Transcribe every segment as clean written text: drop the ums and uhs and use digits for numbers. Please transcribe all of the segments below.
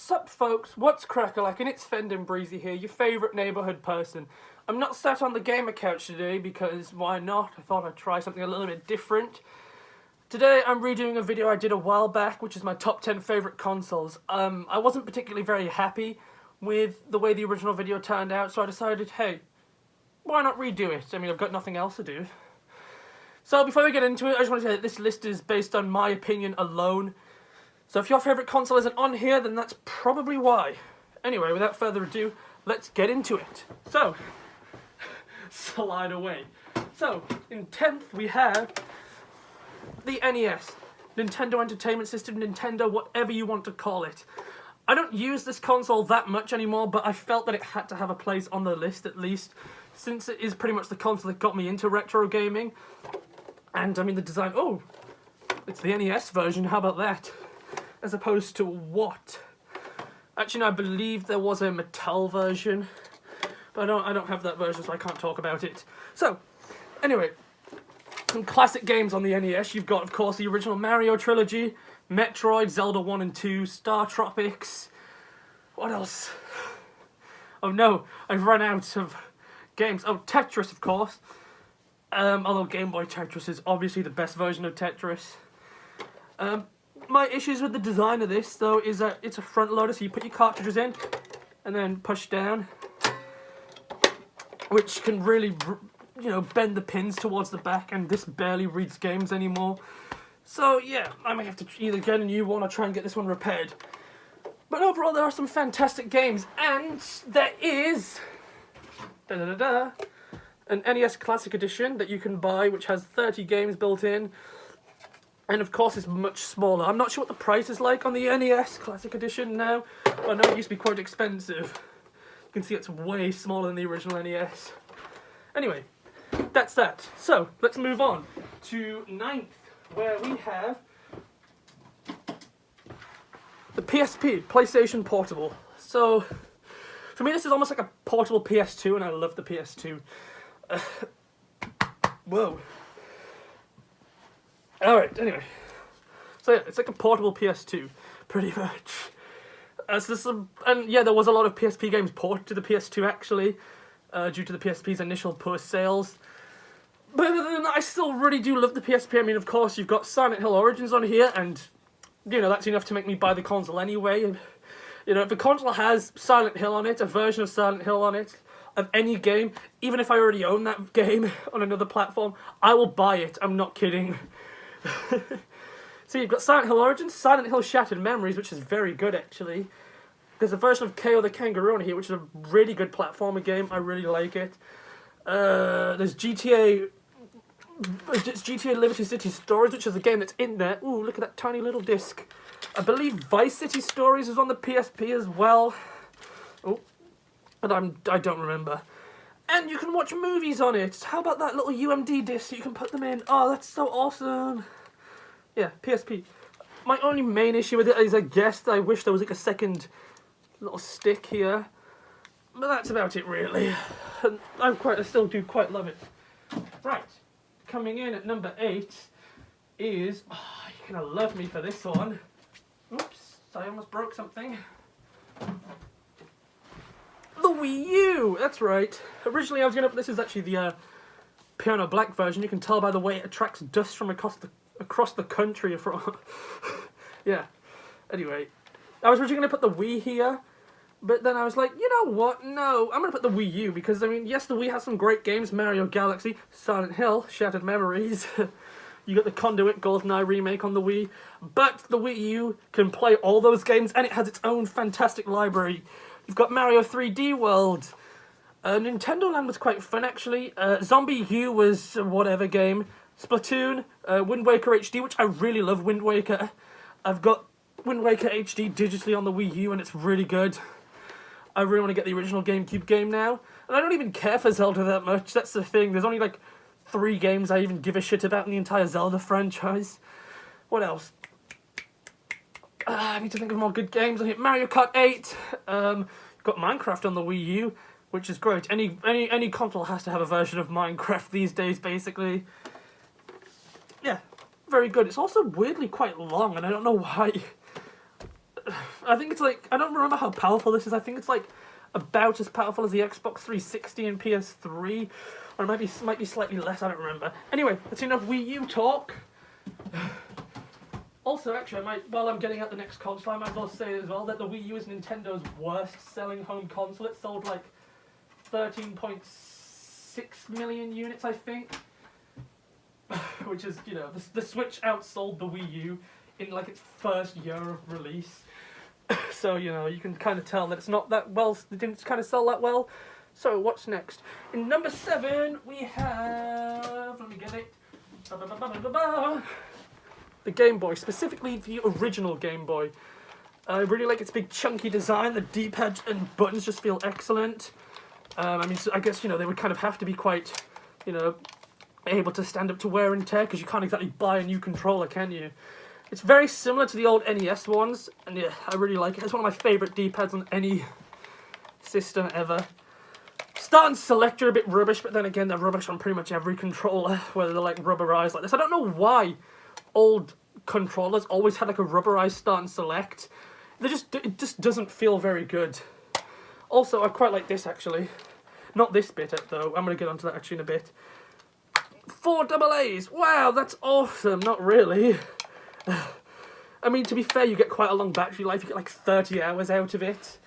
Sup folks, what's crack-a-lackin'? It's Fendin Breezy here, your favourite neighbourhood person. I'm not sat on the gamer couch today because why not? I thought I'd try something a little bit different. Today I'm redoing a video I did a while back, which is my top 10 favourite consoles. I wasn't particularly very happy with the way the original video turned out, so I decided, hey, why not redo it? I mean, I've got nothing else to do. So before we get into it, I just want to say that this list is based on my opinion alone. So if your favourite console isn't on here, then that's probably why. Anyway, without further ado, let's get into it. So, slide away. So, in 10th we have the NES. Nintendo Entertainment System, Nintendo, whatever you want to call it. I don't use this console that much anymore, but I felt that it had to have a place on the list at least, since it is pretty much the console that got me into retro gaming. And, I mean, the design, oh, it's the NES version, how about that? As opposed to what? Actually, no, I believe there was a Mattel version, but I don't have that version, so I can't talk about it. So, anyway, some classic games on the NES. You've got, of course, the original Mario trilogy, Metroid, Zelda 1 and 2, Star Tropics. What else? Oh no, I've run out of games. Oh, Tetris, of course. Although Game Boy Tetris is obviously the best version of Tetris. My issues with the design of this, though, is that it's a front loader, so you put your cartridges in and then push down, which can really, you know, bend the pins towards the back, and this barely reads games anymore. So, yeah, I might have to either get a new one or try and get this one repaired. But overall, there are some fantastic games, and there is an NES Classic Edition that you can buy, which has 30 games built in. And of course it's much smaller. I'm not sure what the price is like on the NES Classic Edition now. But I know it used to be quite expensive. You can see it's way smaller than the original NES. Anyway, that's that. So, let's move on to 9th, where we have the PSP, PlayStation Portable. So, for me this is almost like a portable PS2, and I love the PS2. Whoa. Alright, anyway. So yeah, it's like a portable PS2, pretty much. And yeah, there was a lot of PSP games ported to the PS2 actually, due to the PSP's initial poor sales. But other than that, I still really do love the PSP. I mean, of course, you've got Silent Hill Origins on here, and, you know, that's enough to make me buy the console anyway. And, you know, if the console has Silent Hill on it, a version of Silent Hill on it, of any game, even if I already own that game on another platform, I will buy it. I'm not kidding. So you've got Silent Hill Origins, Silent Hill Shattered Memories, which is very good actually. There's a version of KO the Kangaroo on here, which is a really good platformer game. I really like it. There's GTA Liberty City Stories, which is a game that's in there. Ooh, look at that tiny little disc. I believe Vice City Stories is on the PSP as well. Oh, but I don't remember. And you can watch movies on it. How about that little UMD disc so you can put them in? Oh, that's so awesome. Yeah, PSP. My only main issue with it is I guess I wish there was like a second little stick here. But that's about it really. And I still do quite love it. Right. Coming in at number 8 is... Oh, you're going to love me for this one. Oops, I almost broke something. The Wii U! That's right. Originally I was going to... This is actually the piano black version. You can tell by the way it attracts dust from across the country. Yeah. Anyway. I was originally going to put the Wii here, but then I was like, you know what? No, I'm going to put the Wii U, because, I mean, yes, the Wii has some great games. Mario Galaxy, Silent Hill, Shattered Memories. You got the Conduit GoldenEye remake on the Wii. But the Wii U can play all those games, and it has its own fantastic library. You've got Mario 3D World. Nintendo Land was quite fun, actually. Zombie U was a whatever game. Splatoon, Wind Waker HD, which I really love Wind Waker. I've got Wind Waker HD digitally on the Wii U, and it's really good. I really want to get the original GameCube game now. And I don't even care for Zelda that much, that's the thing. There's only like 3 games I even give a shit about in the entire Zelda franchise. What else? I need to think of more good games on here. Mario Kart 8. Got Minecraft on the Wii U, which is great. Any console has to have a version of Minecraft these days, basically. Yeah, very good. It's also weirdly quite long, and I don't know why. I think it's like, I don't remember how powerful this is. I think it's like about as powerful as the Xbox 360 and PS3, or it might be slightly less. I don't remember. Anyway, that's enough Wii U talk. Also, actually, while I'm getting at the next console, I might as well say as well that the Wii U is Nintendo's worst-selling home console. It sold like 13.6 million units, I think, which is, you know, the Switch outsold the Wii U in like its first year of release. So, you know, you can kind of tell that it's not that well, it didn't kind of sell that well. So, what's next? In number 7, we have, let me get it, the Game Boy, specifically the original Game Boy. I really like its big chunky design. The D-pad and buttons just feel excellent. I mean, I guess, you know, they would kind of have to be quite, you know, able to stand up to wear and tear, because you can't exactly buy a new controller, can you? It's very similar to the old NES ones, and yeah, I really like it. It's one of my favourite D-pads on any system ever. Start and select are a bit rubbish, but then again, they're rubbish on pretty much every controller, whether they're like rubberized like this. I don't know why old controllers always had like a rubberized start and select. It just doesn't feel very good. Also, I quite like this actually. Not this bit though. I'm going to get onto that actually in a bit. 4 AA's. Wow, that's awesome. Not really. I mean, to be fair, you get quite a long battery life. You get like 30 hours out of it.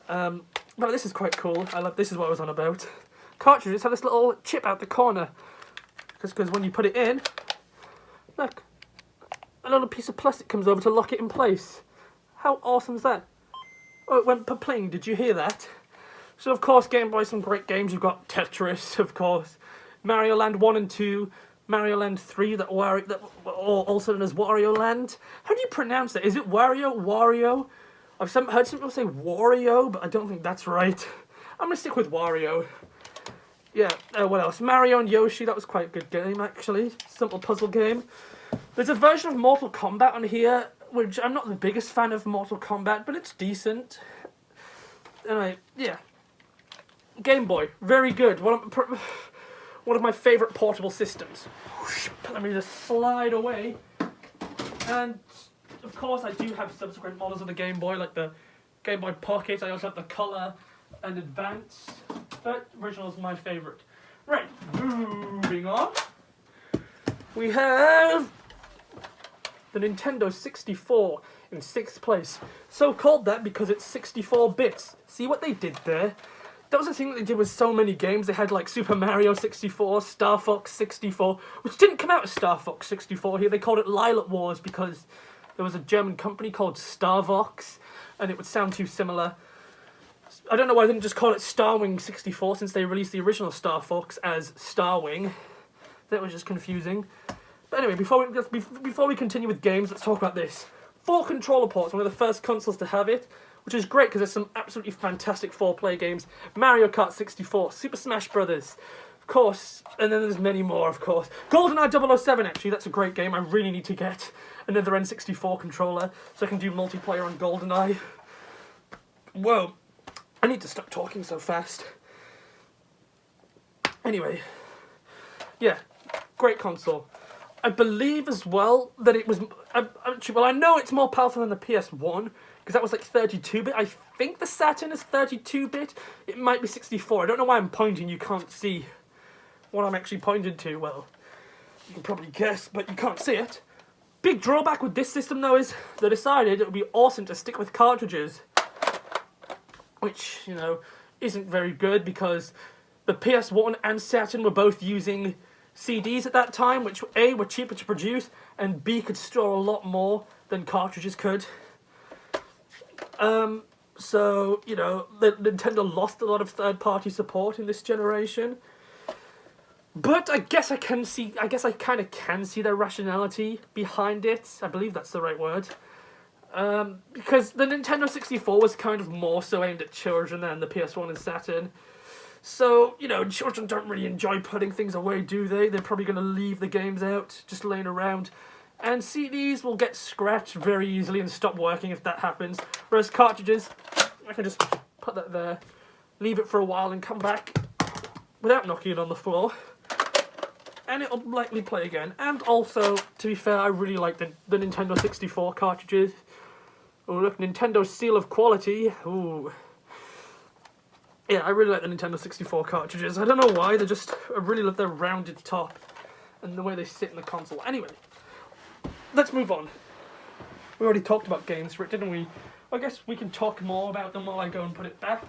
But this is quite cool. This is what I was on about. Cartridges have this little chip out the corner. Because when you put it in, look, a little piece of plastic comes over to lock it in place. How awesome is that? Oh, it went per-pling. Did you hear that? So, of course, Game Boy, some great games. You've got Tetris, of course. Mario Land 1 and 2. Mario Land 3, also known as Wario Land. How do you pronounce it? Is it Wario? I've heard some people say Wario, but I don't think that's right. I'm going to stick with Wario. Yeah, what else? Mario and Yoshi, that was quite a good game, actually. Simple puzzle game. There's a version of Mortal Kombat on here, which I'm not the biggest fan of Mortal Kombat, but it's decent. Anyway, yeah. Game Boy, very good. One of my favourite portable systems. Let me just slide away. And, of course, I do have subsequent models of the Game Boy, like the Game Boy Pocket. I also have the Color and Advance, but original is my favourite. Right, moving on. We have the Nintendo 64 in 6th place. So called that because it's 64 bits. See what they did there? That was the thing that they did with so many games. They had like Super Mario 64, Star Fox 64, which didn't come out as Star Fox 64 here. They called it Lilac Wars because there was a German company called Starvox, and it would sound too similar. I don't know why they didn't just call it Starwing 64 since they released the original Star Fox as Starwing. That was just confusing. But anyway, before we continue with games, let's talk about this. 4 controller ports, one of the first consoles to have it, which is great because there's some absolutely fantastic 4-player games. Mario Kart 64, Super Smash Brothers, of course, and then there's many more, of course. GoldenEye 007, actually, that's a great game. I really need to get another N64 controller so I can do multiplayer on GoldenEye. Whoa, I need to stop talking so fast. Anyway, yeah, great console. I believe as well that it was, well, I know it's more powerful than the PS1, because that was like 32-bit. I think the Saturn is 32-bit. It might be 64. I don't know why I'm pointing. You can't see what I'm actually pointing to. Well, you can probably guess, but you can't see it. Big drawback with this system, though, is they decided it would be awesome to stick with cartridges, which, you know, isn't very good because the PS1 and Saturn were both using CDs at that time, which A, were cheaper to produce, and B, could store a lot more than cartridges could. So, you know, Nintendo lost a lot of third-party support in this generation. But I guess I kind of can see their rationality behind it. I believe that's the right word. Because the Nintendo 64 was kind of more so aimed at children than the PS1 and Saturn. So, you know, children don't really enjoy putting things away, do they? They're probably going to leave the games out, just laying around. And CDs will get scratched very easily and stop working if that happens. Whereas cartridges, I can just put that there, leave it for a while and come back without knocking it on the floor. And it'll likely play again. And also, to be fair, I really like the Nintendo 64 cartridges. Oh, look, Nintendo seal of quality. Ooh. Yeah, I really like the Nintendo 64 cartridges. I don't know why, I really love their rounded top and the way they sit in the console. Anyway, let's move on. We already talked about games for it, didn't we? I guess we can talk more about them while I go and put it back.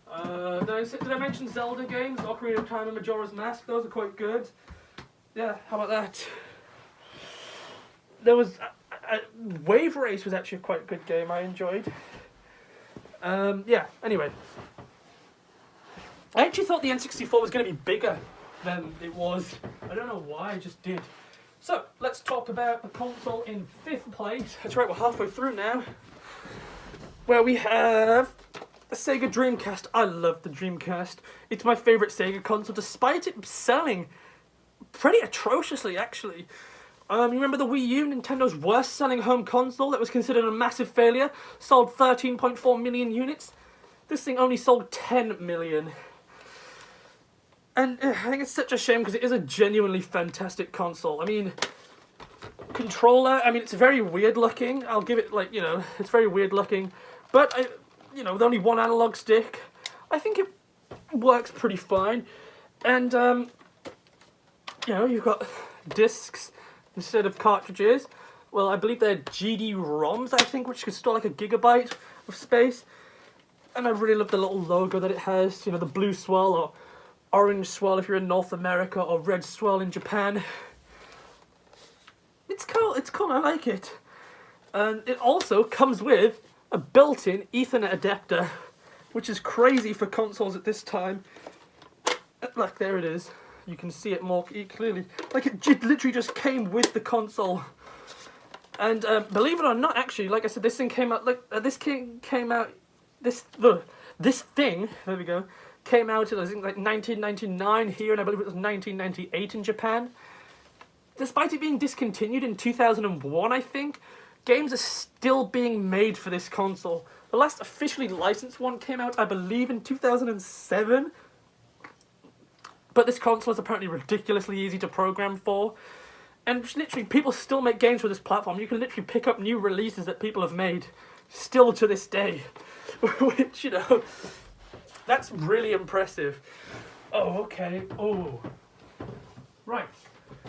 Did I mention Zelda games? Ocarina of Time and Majora's Mask? Those are quite good. Yeah, how about that? There was... Wave Race was actually a quite good game I enjoyed. Yeah, anyway. I actually thought the N64 was going to be bigger than it was. I don't know why, I just did. So, let's talk about the console in 5th place. That's right, we're halfway through now. Where we have the Sega Dreamcast. I love the Dreamcast. It's my favourite Sega console, despite it selling pretty atrociously, actually. You remember the Wii U, Nintendo's worst selling home console that was considered a massive failure? Sold 13.4 million units. This thing only sold 10 million. And I think it's such a shame because it is a genuinely fantastic console. I mean, controller, it's very weird looking. I'll give it, it's very weird looking. But, with only one analog stick, I think it works pretty fine. And, you've got discs instead of cartridges. Well, I believe they're GD-ROMs, I think, which could store like a gigabyte of space. And I really love the little logo that it has, the blue swirl or orange swirl if you're in North America or red swirl in Japan. It's cool, I like it. And it also comes with a built-in Ethernet adapter, which is crazy for consoles at this time. Look, there it is. You can see it more clearly. Like, it literally just came with the console. And believe it or not, actually, like I said, this thing came out, this thing, there we go, came out in, I think, like 1999 here, and I believe it was 1998 in Japan. Despite it being discontinued in 2001, I think, games are still being made for this console. The last officially licensed one came out, I believe, in 2007. But this console is apparently ridiculously easy to program for. And literally, people still make games for this platform. You can literally pick up new releases that people have made, still to this day. Which, that's really impressive. Oh, okay. Oh. Right.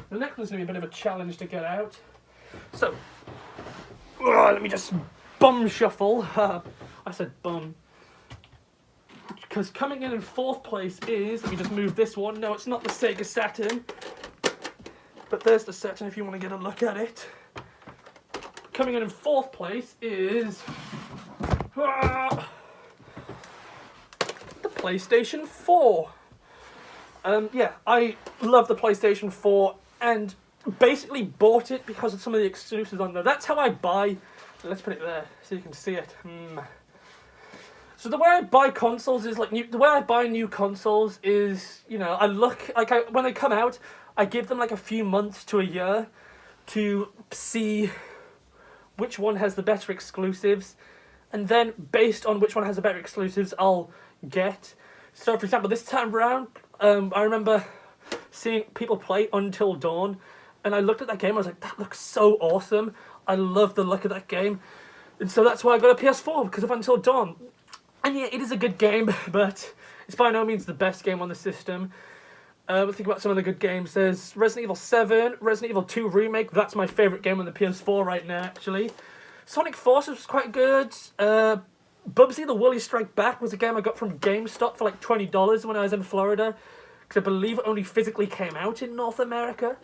The next one's going to be a bit of a challenge to get out. So, let me just bum shuffle. I said bum. Because coming in 4th place is... Let me just move this one. No, it's not the Sega Saturn. But there's the Saturn if you want to get a look at it. Coming in 4th place is... the PlayStation 4. Yeah, I love the PlayStation 4 and basically bought it because of some of the exclusives on there. That's how I buy... Let's put it there so you can see it. So the way I buy consoles is the way I buy new consoles is, I look, when they come out, I give them like a few months to a year to see which one has the better exclusives, and then based on which one has the better exclusives, I'll get. So for example, this time around, I remember seeing people play Until Dawn, and I looked at that game, I was like, that looks so awesome. I love the look of that game. And so that's why I got a PS4, because of Until Dawn. And yeah, it is a good game, but it's by no means the best game on the system. We'll think about some of the good games. There's Resident Evil 7, Resident Evil 2 Remake. That's my favourite game on the PS4 right now, actually. Sonic Forces was quite good. Bubsy the Woolly Strike Back was a game I got from GameStop for like $20 when I was in Florida. Because I believe it only physically came out in North America.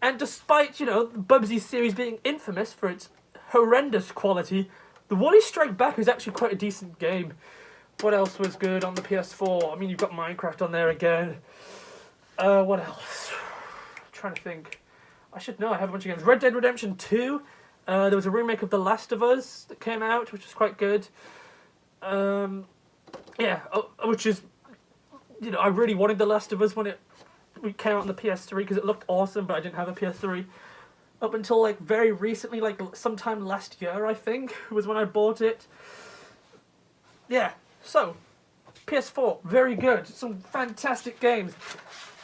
And despite, Bubsy's series being infamous for its horrendous quality, the Woolly Strike Back is actually quite a decent game. What else was good on the PS4? You've got Minecraft on there again. What else? I'm trying to think. I should know, I have a bunch of games. Red Dead Redemption 2. There was a remake of The Last of Us that came out, which was quite good. Which is... I really wanted The Last of Us when it came out on the PS3 because it looked awesome, but I didn't have a PS3. Up until, very recently, sometime last year, I think, was when I bought it. Yeah, so, PS4, very good. Some fantastic games.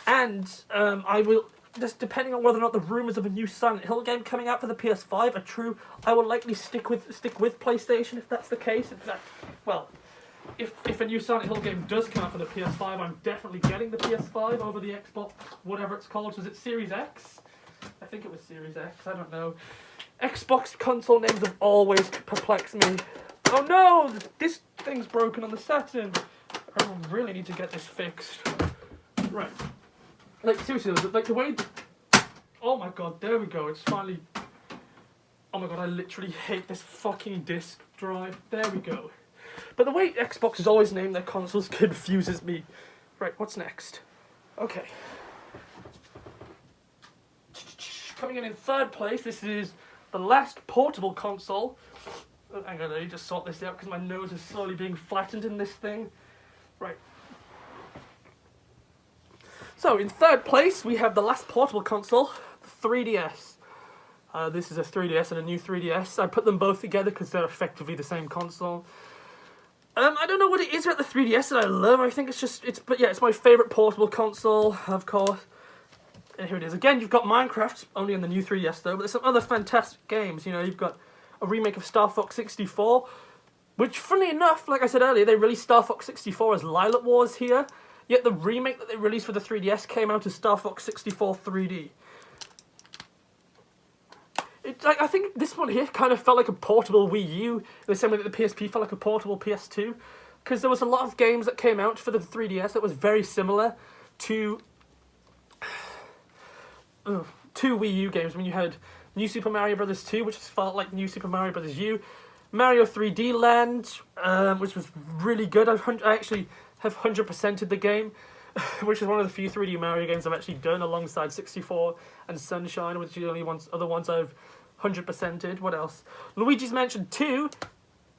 And I will just depending on whether or not the rumours of a new Silent Hill game coming out for the PS5 are true, I will likely stick with PlayStation if that's the case. In fact, well, if a new Silent Hill game does come out for the PS5, I'm definitely getting the PS5 over the Xbox, whatever it's called. Was it Series X? I think it was Series X, I don't know. Xbox console names have always perplexed me. Oh no! This thing's broken on the Saturn. I really need to get this fixed. Right. Like, seriously, like the way... Oh my god, there we go, it's finally... Oh my god, I literally hate this fucking disc drive. There we go. But the way Xbox has always named their consoles confuses me. Right, what's next? Okay. Coming in third place, this is the last portable console. Oh, hang on, I need to sort this out because my nose is slowly being flattened in this thing. Right. So, in third place, we have the last portable console, the 3DS. This is a 3DS and a new 3DS. I put them both together because they're effectively the same console. I don't know what it is about the 3DS that I love. I think but yeah, it's my favourite portable console, of course. And here it is. Again, you've got Minecraft, only on the new 3DS though, but there's some other fantastic games. You know, you've got a remake of Star Fox 64, which, funnily enough, like I said earlier, they released Star Fox 64 as Lilac Wars here, yet the remake that they released for the 3DS came out as Star Fox 64 3D. I think this one here kind of felt like a portable Wii U, in the same way that the PSP felt like a portable PS2, because there was a lot of games that came out for the 3DS that was very similar to two Wii U games. When you had New Super Mario Bros. 2, which felt like New Super Mario Bros. U, Mario 3D Land, which was really good. I actually have 100%ed the game, which is one of the few 3D Mario games I've actually done alongside 64 and Sunshine, which are the only other ones I've 100%ed. What else? Luigi's Mansion 2,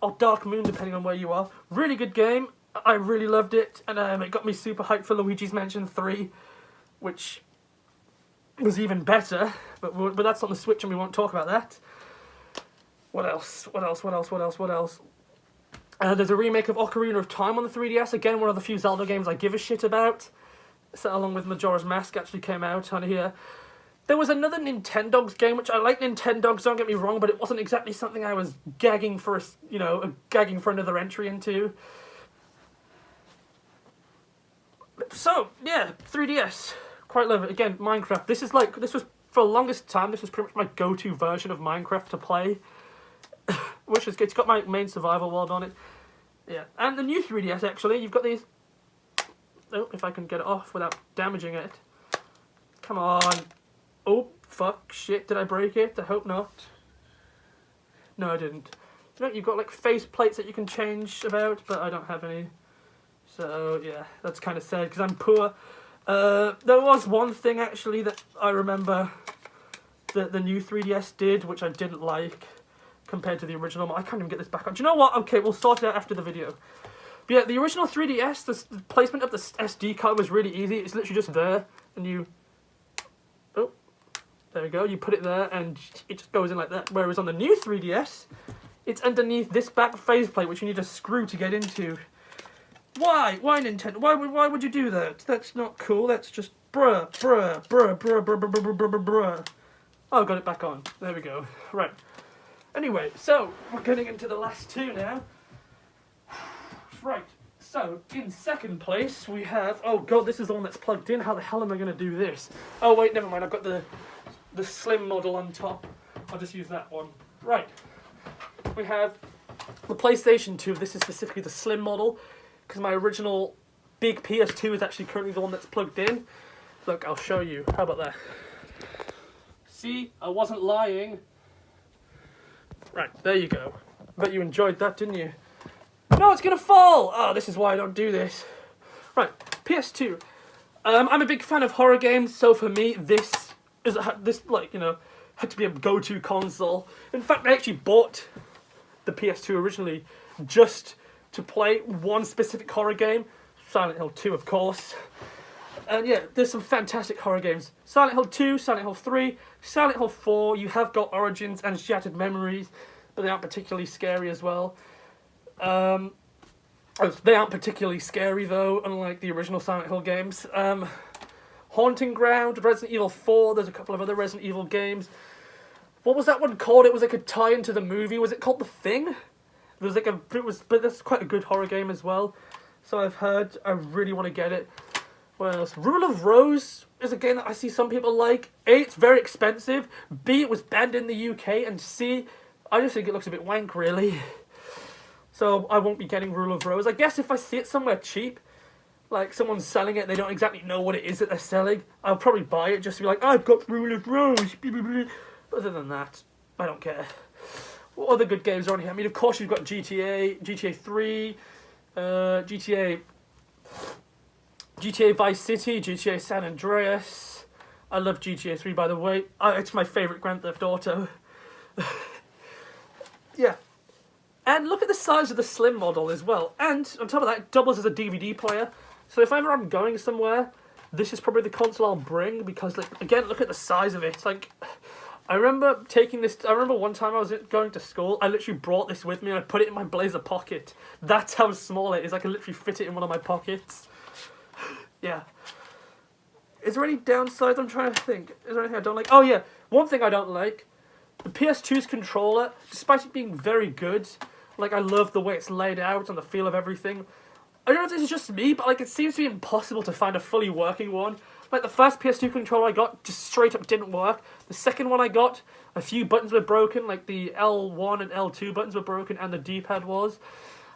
or Dark Moon, depending on where you are. Really good game. I really loved it, and it got me super hyped for Luigi's Mansion 3, which was even better, but that's on the Switch and we won't talk about that. What else? There's a remake of Ocarina of Time on the 3DS, again one of the few Zelda games I give a shit about. So, along with Majora's Mask actually came out on here. There was another Nintendogs game, which I like Nintendogs, don't get me wrong, but it wasn't exactly something I was gagging for another entry into. So, yeah, 3DS. Quite love it. Again, Minecraft. This was, for the longest time, this was pretty much my go-to version of Minecraft to play. Which is good. It's got my main survival world on it. Yeah. And the new 3DS, actually, you've got these... Oh, if I can get it off without damaging it. Come on. Oh, fuck, shit, did I break it? I hope not. No, I didn't. You know, you've got, like, face plates that you can change about, but I don't have any. So, yeah, that's kind of sad, because I'm poor. There was one thing, actually, that I remember that the new 3DS did, which I didn't like, compared to the original. I can't even get this back on. Do you know what? Okay, we'll sort it out after the video. But yeah, the original 3DS, the placement of the SD card was really easy. It's literally just there, and you... Oh, there we go. You put it there, and it just goes in like that. Whereas on the new 3DS, it's underneath this back faceplate, which you need a screw to get into. Why? Why, Nintendo? Why would you do that? That's not cool. That's just bruh. Oh, got it back on. There we go. Right. Anyway, so, we're getting into the last two now. Right, so, in second place, we have... Oh, God, this is the one that's plugged in. How the hell am I going to do this? Oh, wait, never mind. I've got the slim model on top. I'll just use that one. Right. We have the PlayStation 2. This is specifically the slim model, because my original big PS2 is actually currently the one that's plugged in. Look, I'll show you. How about that? See? I wasn't lying. Right, there you go. Bet you enjoyed that, didn't you? No, it's gonna fall! Oh, this is why I don't do this. Right, PS2. I'm a big fan of horror games, so for me, this had to be a go-to console. In fact, I actually bought the PS2 originally just to play one specific horror game. Silent Hill 2, of course. And yeah, there's some fantastic horror games. Silent Hill 2, Silent Hill 3, Silent Hill 4, you have got Origins and Shattered Memories, but they aren't particularly scary as well. They aren't particularly scary though, unlike the original Silent Hill games. Haunting Ground, Resident Evil 4, there's a couple of other Resident Evil games. What was that one called? It was like a tie-in to the movie. Was it called The Thing? But that's quite a good horror game as well. So I've heard. I really want to get it. What else? Rule of Rose is a game that I see some people like. A, it's very expensive. B, it was banned in the UK. And C, I just think it looks a bit wank, really. So I won't be getting Rule of Rose. I guess if I see it somewhere cheap, like someone's selling it, they don't exactly know what it is that they're selling, I'll probably buy it just to be like, I've got Rule of Rose. But other than that, I don't care. What other good games are on here? I mean, of course, you've got GTA, GTA 3, GTA Vice City, GTA San Andreas. I love GTA 3, by the way. It's my favourite Grand Theft Auto. Yeah. And look at the size of the Slim model as well. And on top of that, it doubles as a DVD player. So if ever I'm going somewhere, this is probably the console I'll bring. Because, like, again, look at the size of it. Like, I remember one time I was going to school, I literally brought this with me and I put it in my blazer pocket. That's how small it is. I can literally fit it in one of my pockets. Yeah. Is there any downsides? I'm trying to think. Is there anything I don't like? Oh, yeah. One thing I don't like. The PS2's controller, despite it being very good, like, I love the way it's laid out and the feel of everything. I don't know if this is just me, but, like, it seems to be impossible to find a fully working one. Like, the first PS2 controller I got just straight up didn't work. The second one I got, a few buttons were broken, like the L1 and L2 buttons were broken and the D-pad was.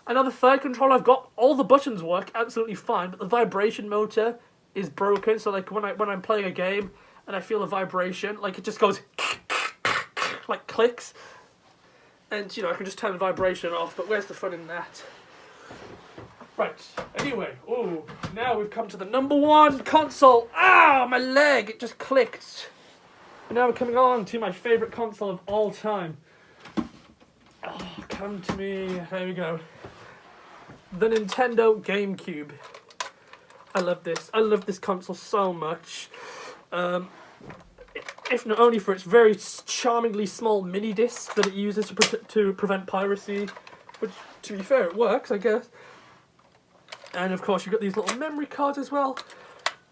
And now the third controller I've got, all the buttons work absolutely fine, but the vibration motor is broken. So, like, when I'm playing a game and I feel a vibration, like, it just goes like clicks. And, you know, I can just turn the vibration off, but where's the fun in that? Right, anyway, now we've come to the #1 console. Ah, my leg, it just clicked. And now we're coming on to my favourite console of all time. Oh, come to me, there we go. The Nintendo GameCube. I love this console so much. If not only for its very charmingly small mini disc that it uses to prevent piracy, which, to be fair, it works, I guess. And of course, you've got these little memory cards as well,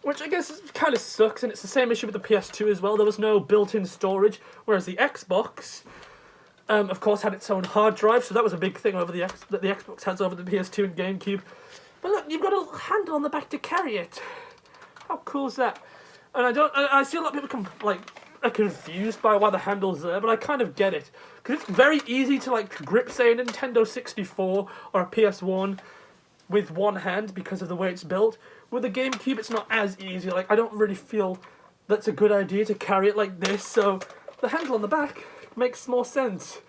which I guess kind of sucks, and it's the same issue with the PS2 as well. There was no built-in storage, whereas the Xbox, of course, had its own hard drive, so that was a big thing over that the Xbox has over the PS2 and GameCube. But look, you've got a little handle on the back to carry it. How cool is that? And I see a lot of people are confused by why the handle's there, but I kind of get it. Because it's very easy to, like, grip, say, a Nintendo 64 or a PS1 with one hand because of the way it's built. With the GameCube, it's not as easy. Like, I don't really feel that's a good idea to carry it like this, so the handle on the back makes more sense.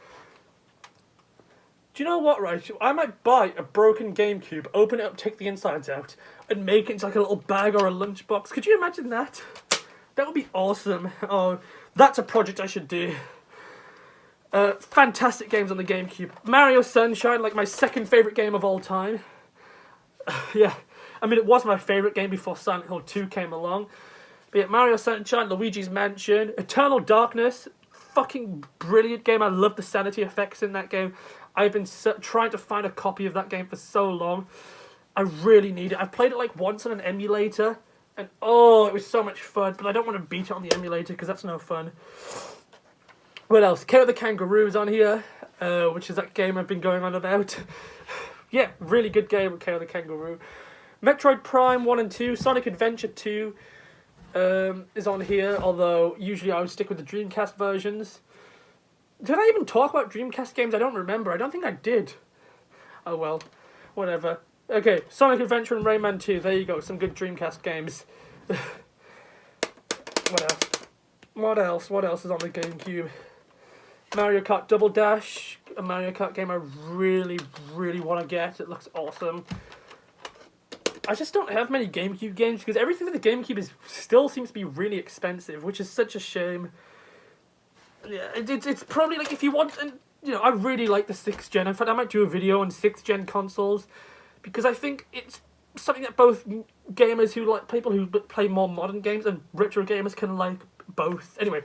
Do you know what, right? I might buy a broken GameCube, open it up, take the insides out, and make it into like a little bag or a lunchbox. Could you imagine that? That would be awesome. Oh, that's a project I should do. Fantastic games on the GameCube. Mario Sunshine, like my second favourite game of all time. Yeah, I mean, it was my favourite game before Silent Hill 2 came along. But yeah, Mario Sunshine, Luigi's Mansion, Eternal Darkness, fucking brilliant game. I love the sanity effects in that game. I've been trying to find a copy of that game for so long. I really need it. I've played it like once on an emulator, and oh, it was so much fun, but I don't want to beat it on the emulator because that's no fun. What else? Care of the Kangaroo is on here, which is that game I've been going on about. Yeah, really good game with Care of the Kangaroo. Metroid Prime 1 and 2, Sonic Adventure 2 is on here, although usually I would stick with the Dreamcast versions. Did I even talk about Dreamcast games? I don't remember. I don't think I did. Oh well, whatever. Okay, Sonic Adventure and Rayman 2, there you go, some good Dreamcast games. What else? What else is on the GameCube? Mario Kart Double Dash, a Mario Kart game I really, really want to get. It looks awesome. I just don't have many GameCube games because everything for the GameCube still seems to be really expensive, which is such a shame. Yeah, it's probably like if you want, and you know, I really like the 6th gen. In fact, I might do a video on 6th gen consoles because I think it's something that both gamers who like people who play more modern games and retro gamers can like both. Anyway.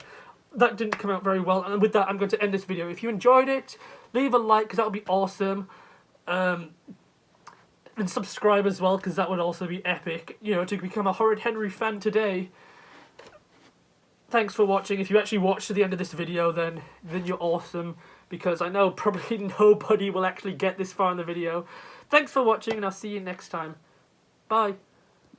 That didn't come out very well, and with that I'm going to end this video. If you enjoyed it, leave a like because that would be awesome. The and subscribe as well, because that would also be epic. You know, to become a Horrid Henry fan today. Thanks for watching. If you actually watched to the end of this video, then you're awesome, because I know probably nobody will actually get this far in the video. Thanks for watching, and I'll see you next time. Bye.